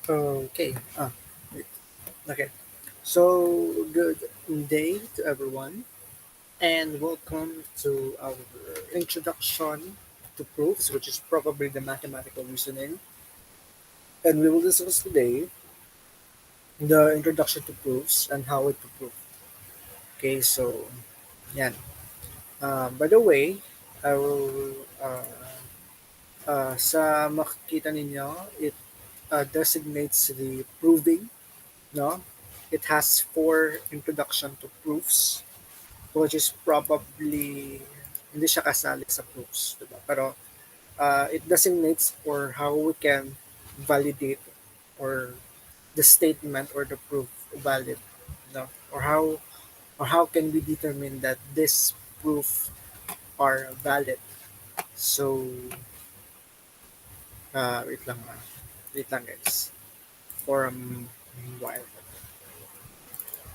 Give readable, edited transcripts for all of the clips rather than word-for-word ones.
Okay. Wait. Okay. So, good day to everyone, and welcome to our introduction to proofs, which is probably the mathematical reasoning. And we will discuss today the introduction to proofs and how it to prove. Okay, so, yan. By the way, I will, sa makikita ninyo, it designates the proving, no? It has four introduction to proofs, which is probably hindi siya kasali sa proofs, diba? Pero it designates for how we can validate or the statement or the proof valid, no? Or how can we determine that this proof are valid? So wait lang wait lang guys for a while.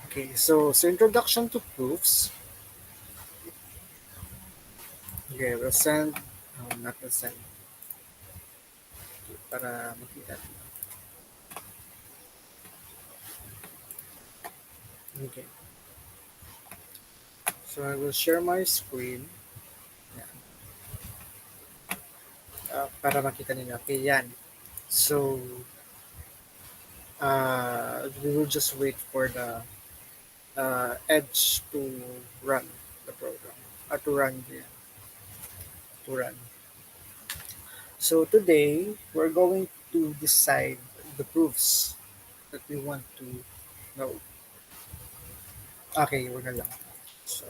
Okay, so introduction to proofs. Okay, we'll send not we'll send para makita. Okay. So I will share my screen. Yan. Para makita ninyo. Okay, yan. So, we will just wait for the Edge to run the program. To run. So today, we're going to decide the proofs that we want to know. Okay, wag na lang. So,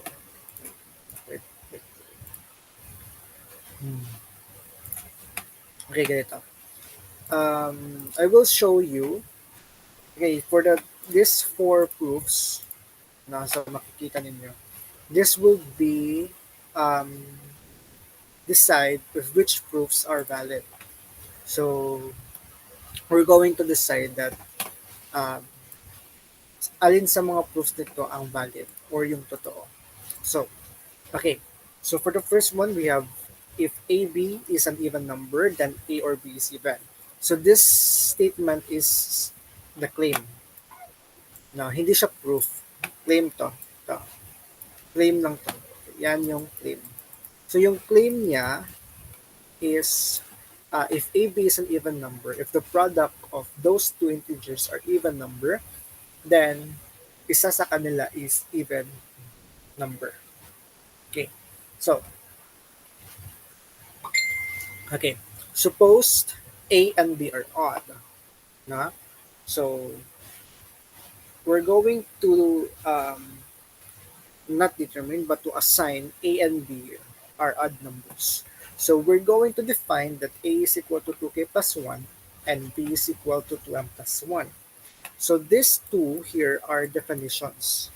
wait, wait. Hmm. Okay, ganito. I will show you. Okay, for these four proofs, nasa makikita ninyo, this will be um, decide if which proofs are valid. So we're going to decide that um, alin sa mga proofs nito ang valid or yung totoo. So, okay. So for the first one, we have if AB is an even number, then A or B is even. So this statement is the claim. No, hindi siya proof. Claim to. To. Claim lang to. Yan yung claim. So yung claim niya is if AB is an even number, if the product of those two integers are even number, then isa sa kanila is even number. Okay. So, okay. Suppose A and B are odd. Na? So, we're going to not determine but to assign A and B are odd numbers. So, we're going to define that A is equal to 2k plus 1 and B is equal to 2m plus 1. So these two here are definitions.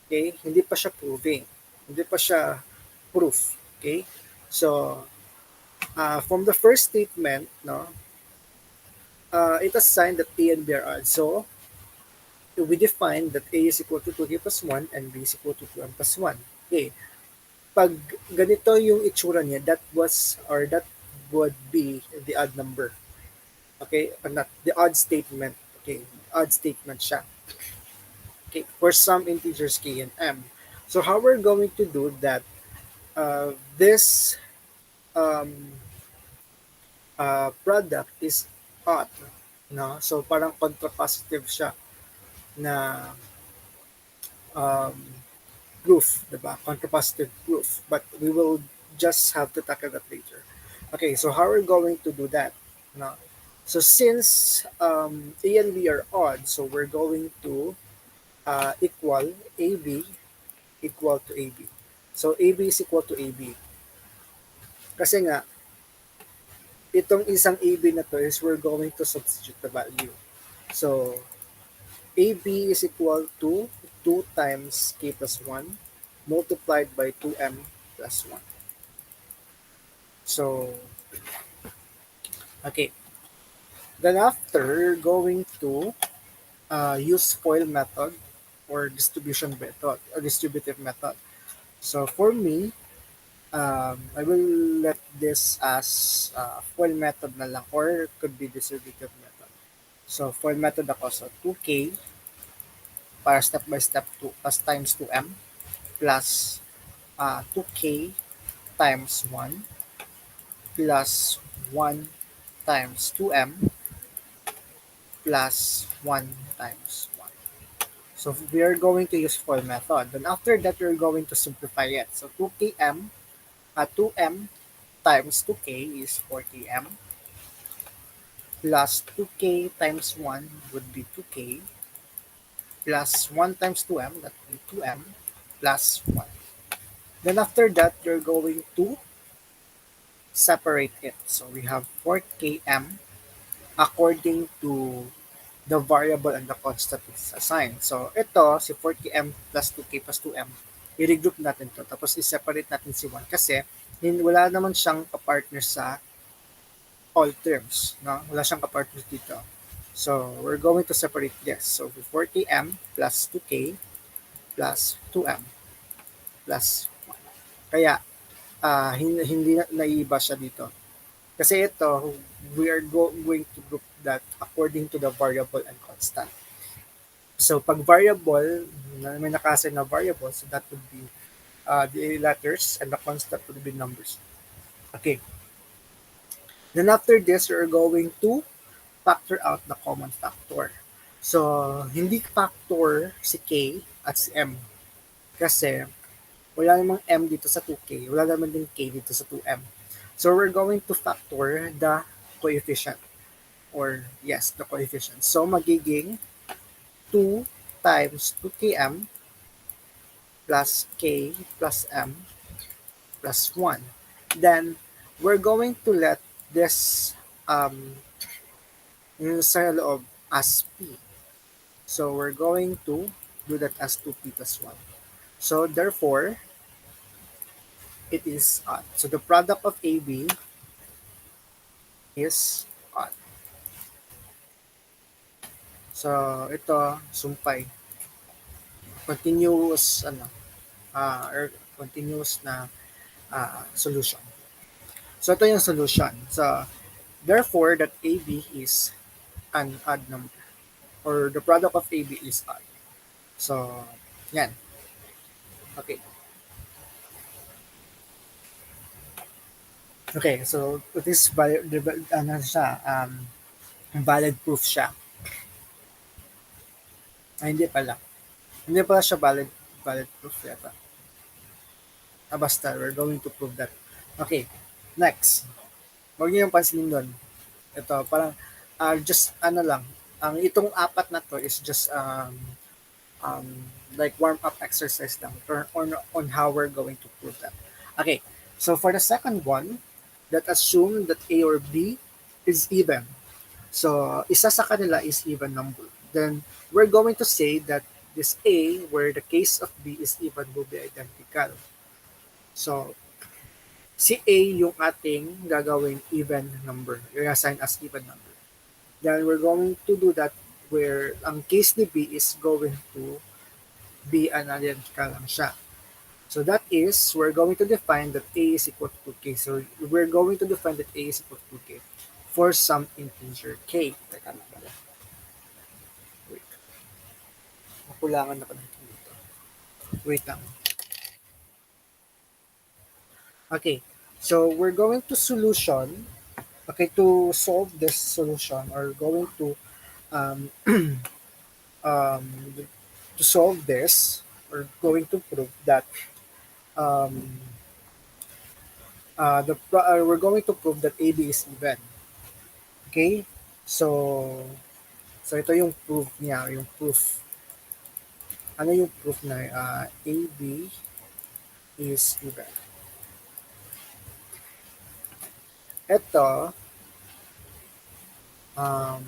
Okay? Hindi pa siya proving. Hindi pa siya proof. Okay? So, from the first statement, no, it assigned that A and B are odd. So, we define that A is equal to 2k plus 1 and B is equal to 2m plus 1. Okay. Pag ganito yung itsura niya, that was or that would be the odd number. Okay? Or not, the odd statement. Okay? Odd statement siya. Okay, for some integers k and m. So how we're going to do that? This um, product is odd, no? So parang contrapositive siya na um, proof, diba? Contrapositive proof. But we will just have to tackle that later. Okay, so how we're going to do that? No? So since A and B are odd, so we're going to equal AB equal to AB. So AB is equal to AB. Kasi nga, itong isang AB na to is we're going to substitute the value. So, AB is equal to 2 times k plus 1 multiplied by 2m plus 1. So, okay. Then after, going to use FOIL method or distribution method or distributive method. So, for me, I will let this as FOIL method na lang or could be distributive method. So, for method ako, so 2k para step by step 2 plus times 2m plus 2k times 1 plus 1 times 2m plus 1 times 1. So we are going to use for method. Then after that, we're going to simplify it. So 2m times 2k is 4km plus 2k times 1 would be 2k plus 1 times 2m, that would be 2m plus 1. Then after that, you're going to separate it. So we have 4km according to the variable and the constant is assigned. So ito, si 4km plus 2k plus 2m, i-regroup natin to. Tapos i-separate natin si 1 kasi wala naman siyang kapartner sa all terms. No? Wala siyang kapartner dito. So we're going to separate this. So 4km plus 2k plus 2m plus 1. Kaya hindi na naiiba siya dito. Kasi ito, we are going to group that according to the variable and constant. So, pag variable, may nakasign na variable, so that would be the letters and the constant would be numbers. Okay. Then after this, we're going to factor out the common factor. So, hindi factor si K at si M. Kasi, wala namang M dito sa 2K. Wala naman din K dito sa 2M. So, we're going to factor the coefficient. Or, yes, the coefficient. So, magiging 2 times 2km plus k plus m plus 1. Then, we're going to let this yung sa loob as p. So, we're going to do that as 2p plus 1. So, therefore, it is odd. So, the product of AB is odd. So, ito, sumpay. Continuous, or continuous na solution. So, ito yung solution. So, therefore, that AB is an odd number. Or the product of AB is odd. So, yan. Okay. Okay, so this valid proof siya. Ay, hindi pala. Hindi pala siya valid proof yata. Basta, we're going to prove that. Okay, next. Huwag niyo yung pansinin doon. Ito, parang, just, lang, itong apat na to is just, um, like warm-up exercise lang on how we're going to prove that. Okay, so for the second one, that assume that A or B is even. So, isa sa kanila is even number. Then, we're going to say that this A, where the case of B is even, will be identical. So, si A yung ating gagawing even number. I-assign as even number. Then, we're going to do that where ang case ni B is going to be an identical lang siya. So that is, we're going to define that A is equal to 2K. So we're going to define that A is equal to 2K for some integer K. Teka lang pala. Wait. Makulangan na pala dito. Wait lang. Okay. So we're going to solution. Okay, to solve this solution, or going um, um, to solve this, or going to prove that um, we're going to prove that AB is even. Okay? So, ito yung proof niya, yung proof. Ano yung proof na AB is even. Ito, um,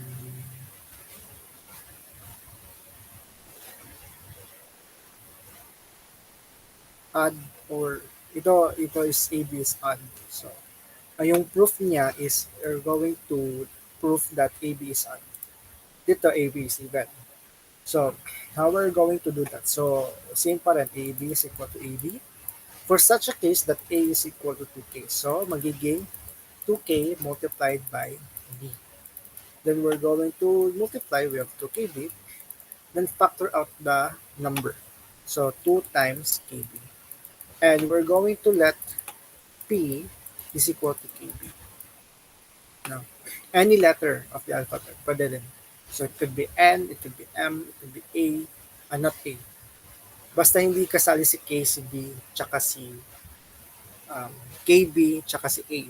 odd, or ito is AB is odd. So, yung proof niya is we're going to prove that AB is odd. Dito, AB is even. So, how we're going to do that? So, same pa rin, AB is equal to AB. For such a case that A is equal to 2K. So, magiging 2K multiplied by B. Then we're going to multiply. We have 2kb. Then factor out the number. So 2 times kb. And we're going to let p is equal to kb. Now, any letter of the alphabet, pwede rin. So it could be N, it could be M, it could be A, not A. Basta hindi kasali si K, si B, tsaka si um, KB, tsaka si A.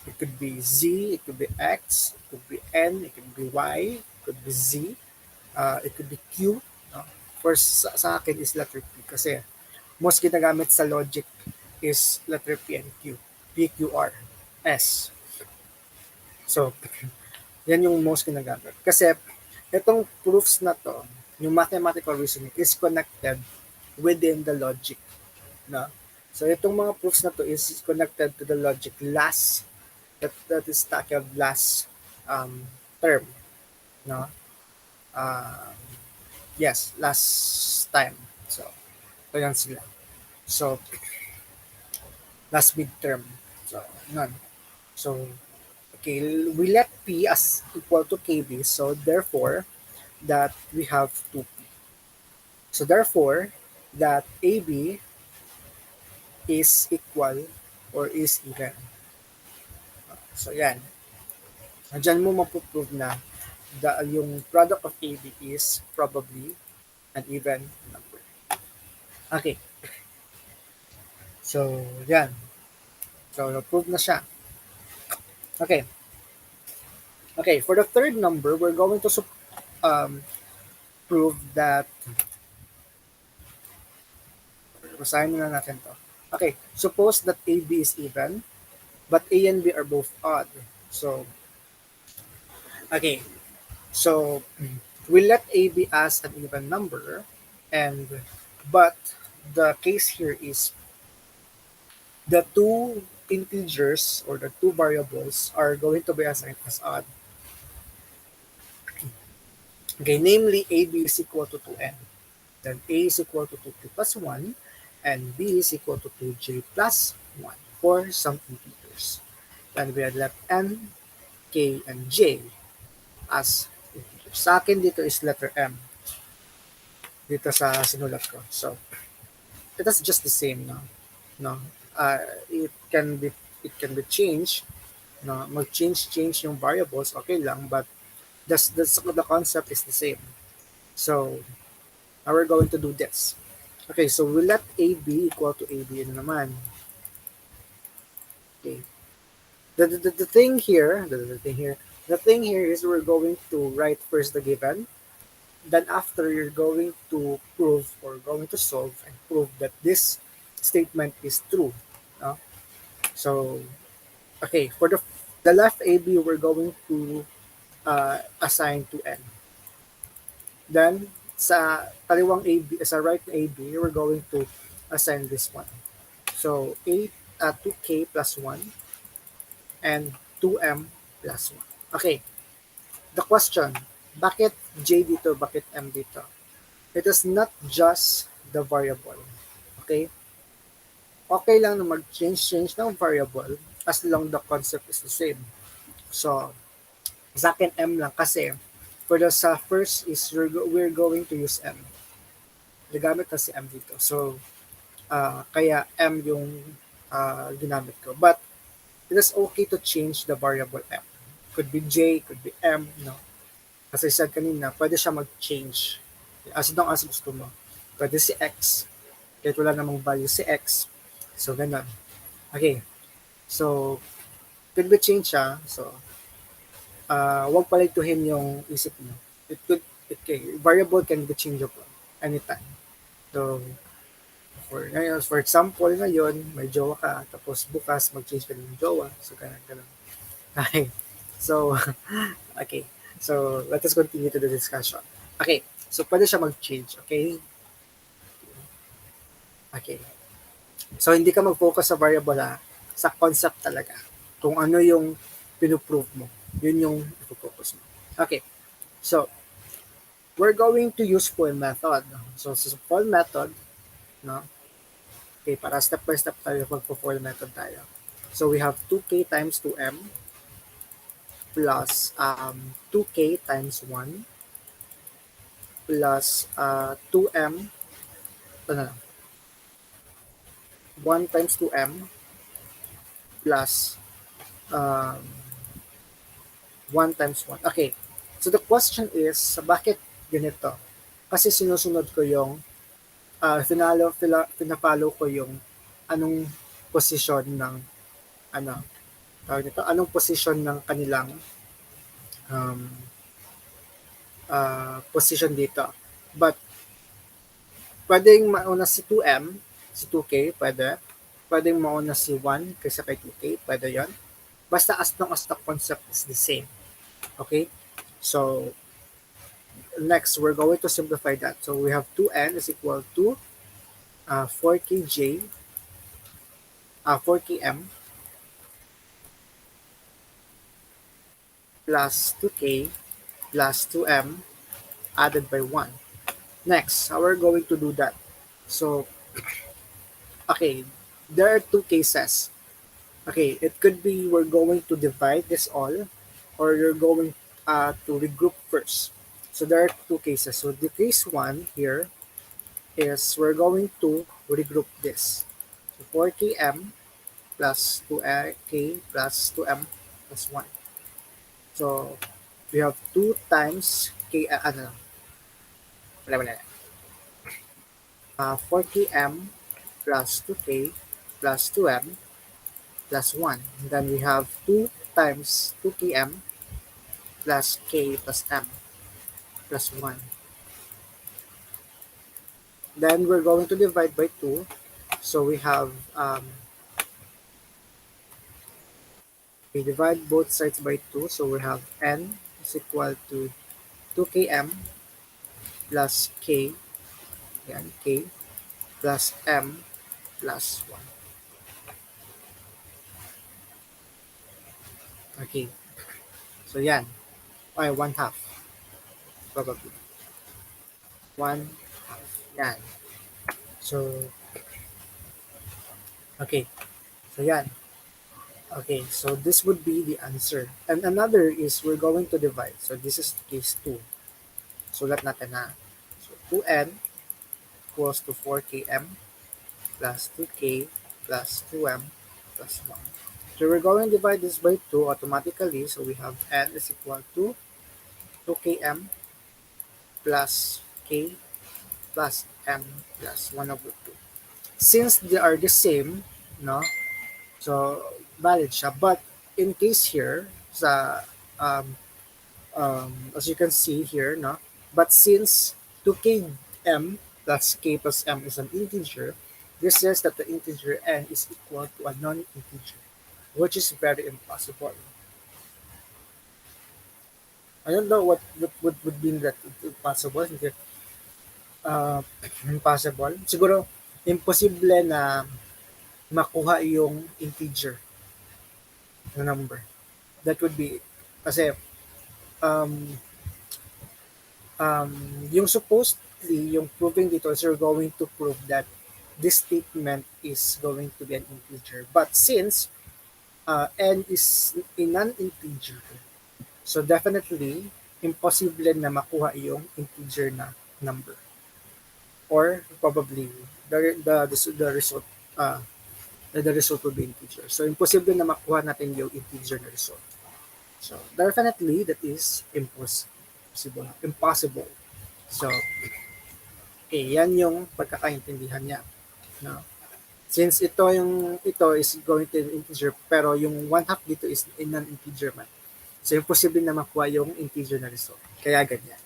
It could be Z, it could be X, it could be N, it could be Y, it could be Z, it could be Q. No? First sa akin is letter P kasi most ginagamit sa logic is letter P and Q. P, Q, R, S. So, yan yung most ginagamit. Kasi itong proofs na to, yung mathematical reasoning is connected within the logic. No? So itong mga proofs na to is connected to the logic last that is tackled last term. No? Uh, yes, last time. So yan sila. So last midterm. So none. So okay, we let P as equal to KB. So therefore that we have 2P. So therefore that AB is equal or is even. So yan. Diyan mo mapuprove na yung product of AB is probably an even number. Okay. So yan. So na-prove na siya. Okay. Okay, for the third number, we're going to prove that basahin na natin to. Okay, suppose that AB is even, but A and B are both odd. So, okay. So, we let AB as an even number, but the case here is the two integers or the two variables are going to be assigned as odd. Okay, namely AB is equal to 2n. Then A is equal to 2p plus 1, and B is equal to 2j plus 1 for some integers. And we had left n, k, and j as integers. Sa akin dito is letter M. Dito sa sinulat ko. So, it is just the same now. No? It can be changed. No? Mag-change yung variables, okay lang, but the concept is the same. So, now we're going to do this. Okay, so we let AB equal to AB na naman. Okay. The thing here is we're going to write first the given. Then after you're going to prove or going to solve and prove that this statement is true. No? So, okay, for the left AB, we're going to assign to n. Then sa kaliwang AB, sa right AB, we're going to assign this one. So 2k plus 1 and 2m plus 1. Okay. The question, bakit j dito, bakit m dito? It is not just the variable. Okay? Okay lang na mag-change ng variable as long the concept is the same. So, sa akin m lang kasi for the sa first is we're going to use m. Nagamit na si m dito. So, kaya m yung ginamit ko. But, it is okay to change the variable m. Could be j, could be m, no? As I said kanina, pwede siya mag-change. As long as gusto mo. Pwede si x. Kahit wala namang value si x. So, ganun. Okay. So, could be change siya. So, wag palituhin yung isip mo. Variable can be changeable anytime. So, for example, ngayon, may jowa ka, tapos bukas, mag-change ka ng jowa. So, ganun. Okay. So, okay. So, let us continue to the discussion. Okay. So, pwede siya mag-change. Okay? Okay. So, hindi ka mag-focus sa variable sa concept talaga. Kung ano yung pinuprove mo. Yun yung focus mo. Okay. So, we're going to use full method. So, sa full method, no? Okay, para step by step tayo magpo-full method tayo. So, we have 2k times 2m plus 2k times 1 plus 2m, ano, 1 times 2m plus um, 1 times 1. Okay. So the question is, bakit ganito? Kasi sinusunod ko yung, pinapollow ko yung anong posisyon ng, ano, tawag nito, anong posisyon ng kanilang um, position dito. But, pwedeng mauna si 2M, si 2K, pwede. Pwedeng mauna si 1 kaysa kay 2K, pwede yon. Basta as long as the concept is the same. Okay? So, next, we're going to simplify that. So, we have 2N is equal to 4KJ, 4KM plus 2K plus 2M added by 1. Next, how we're going to do that? So, okay, there are two cases. Okay, it could be we're going to divide this all, or you're going to regroup first. So there are two cases. So the case one here is we're going to regroup this. So 4km plus 2k plus 2m plus 1. So we have 2 times k, ano, wala. 4km plus 2k plus 2m plus 1. And then we have 2 times 2km plus k plus m plus 1. Then we're going to divide by 2. So we divide both sides by 2. So we have n is equal to 2km plus k, yan, k plus m plus 1. Okay, so yan. Okay, 1 half. Probably. 1 half. Yan. So, okay. So yan. Okay, so this would be the answer. And another is we're going to divide. So this is case 2. Sulat natin na. So 2n equals to 4km plus 2k plus 2m plus 1. So we're going to divide this by 2 automatically. So we have n is equal to 2km plus k plus m plus 1 over 2. Since they are the same, no? So valid siya. But in case here, sa as you can see here, no? But since 2km plus k plus m is an integer, this says that the integer n is equal to a non-integer, which is very impossible. I don't know what would mean that impossible. Hindi, uh, impossible. Siguro, imposible na makuha yung integer na number. That would be, kasi, um, um, yung supposedly, yung proving dito is you're going to prove that this statement is going to be an integer. But since n is a non-integer, so definitely, impossible na makuha yung integer na number. Or probably, the result, the result will be integer. So, impossible na makuha natin yung integer na result. So, definitely, that is impossible. Impossible. So, okay, yan yung pagkakaintindihan niya. No? Since ito is going to be integer, pero yung 1/2 dito is in non-integer man. So, imposible na makuha yung integer na result. Kaya ganyan.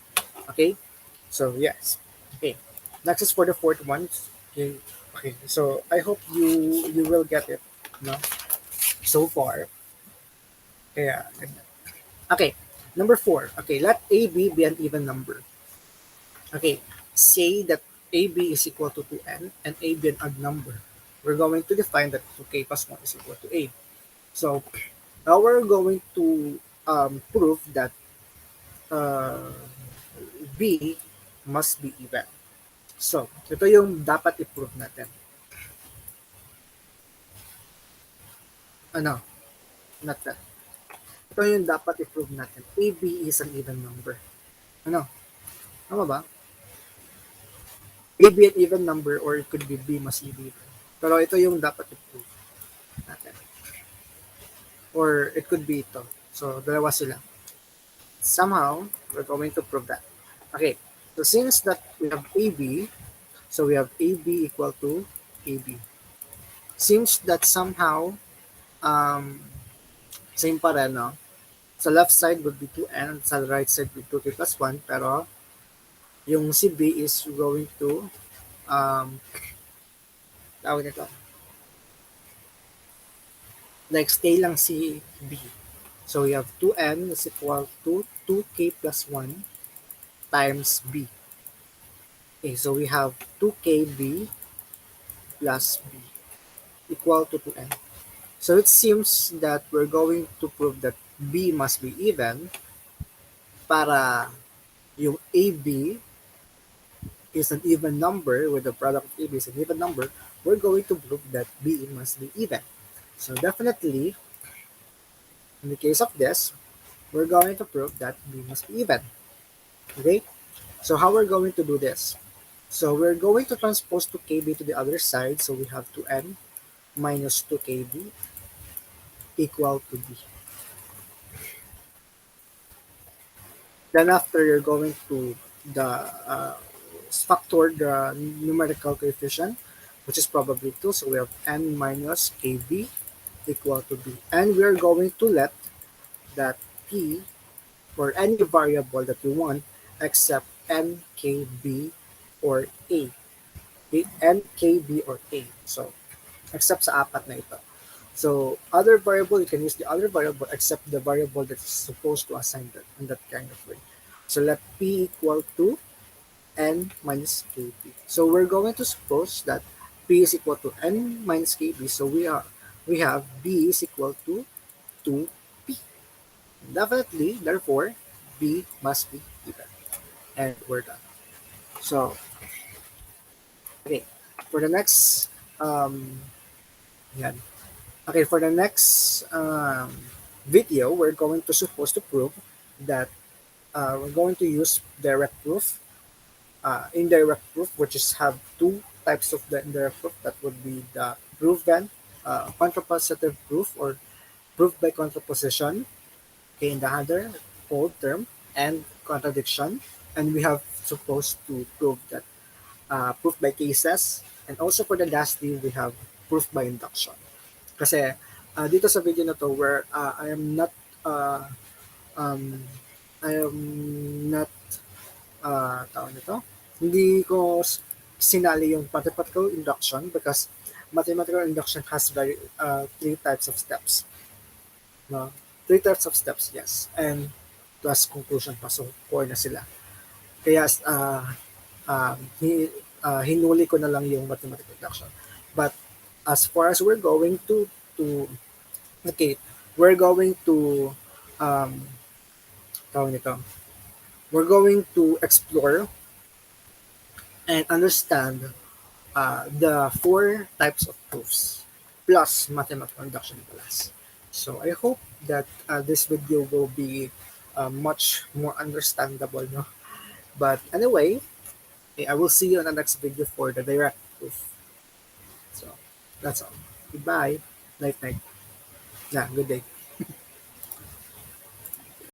Okay? So, yes. Okay. Next is for the fourth one. Okay. Okay. So, I hope you will get it. No? So far. Kaya, ganyan. Okay. Number 4. Okay. Let AB be an even number. Okay. Say that AB is equal to 2n and A be an odd number. We're going to define that 2k plus 1 is equal to A. So, now we're going to prove that uh, B must be even. So, ito yung dapat i-prove natin. Ano? Not that. ito yung dapat i-prove natin. AB is an even number. Ano? Tama ba? AB an even number or it could be B mas AB. Pero ito yung dapat i-prove natin. Or it could be ito. So, dalawa sila. Somehow, we're going to prove that. Okay. So, since that we have AB, so we have AB equal to AB. Seems that somehow, um, same pa rin, no? Sa left side would be 2n, sa right side would be 2k plus 1, pero yung si B is going to, tawag nito, like stay lang si B. So we have 2n is equal to 2k plus 1 times B. Okay, so we have 2kb plus B equal to 2n. So it seems that we're going to prove that B must be even para yung AB is an even number with the product of AB is an even number, we're going to prove that B must be even. So definitely, in the case of this, we're going to prove that B must be even. Okay? So how we're going to do this? So we're going to transpose 2kb to the other side. So we have 2n minus 2kb equal to B. Then after, you're going to the factor the numerical coefficient, which is probably 2. So we have n minus kb equal to B. And we're going to let that P or any variable that you want except n, k, b, or a. N, k, b, or a. So, except sa apat na ito. So, other variable, you can use the other variable except the variable that is supposed to assign that in that kind of way. So, let P equal to n minus kb. So, we're going to suppose that P is equal to n minus kb. So, we have B is equal to 2P. Definitely, therefore, B must be even. And we're done. So, okay. For the next, yan. Okay, for the next video, we're going to suppose to prove that we're going to use direct proof, indirect proof, which is have two types of the indirect proof. That would be the proven contrapositive proof or proof by contraposition. Okay, in the other old term and contradiction, and we have supposed to prove that proof by cases, and also for the last day we have proof by induction. Kasi dito sa video na to where uh, um, I am not tawag nito, hindi ko sinali yung mathematical induction because mathematical induction has very three types of steps. No? Three types of steps, yes. And plus conclusion pa. So, four na sila. Kaya, hinuli ko na lang yung mathematical induction. But, as far as we're going to okay, we're going to, tawag nito, we're going to explore and understand the four types of proofs plus mathematical induction class. So I hope that this video will be much more understandable. No? But anyway, I will see you on the next video for the direct proof. So that's all. Goodbye. Night night. Yeah, good day.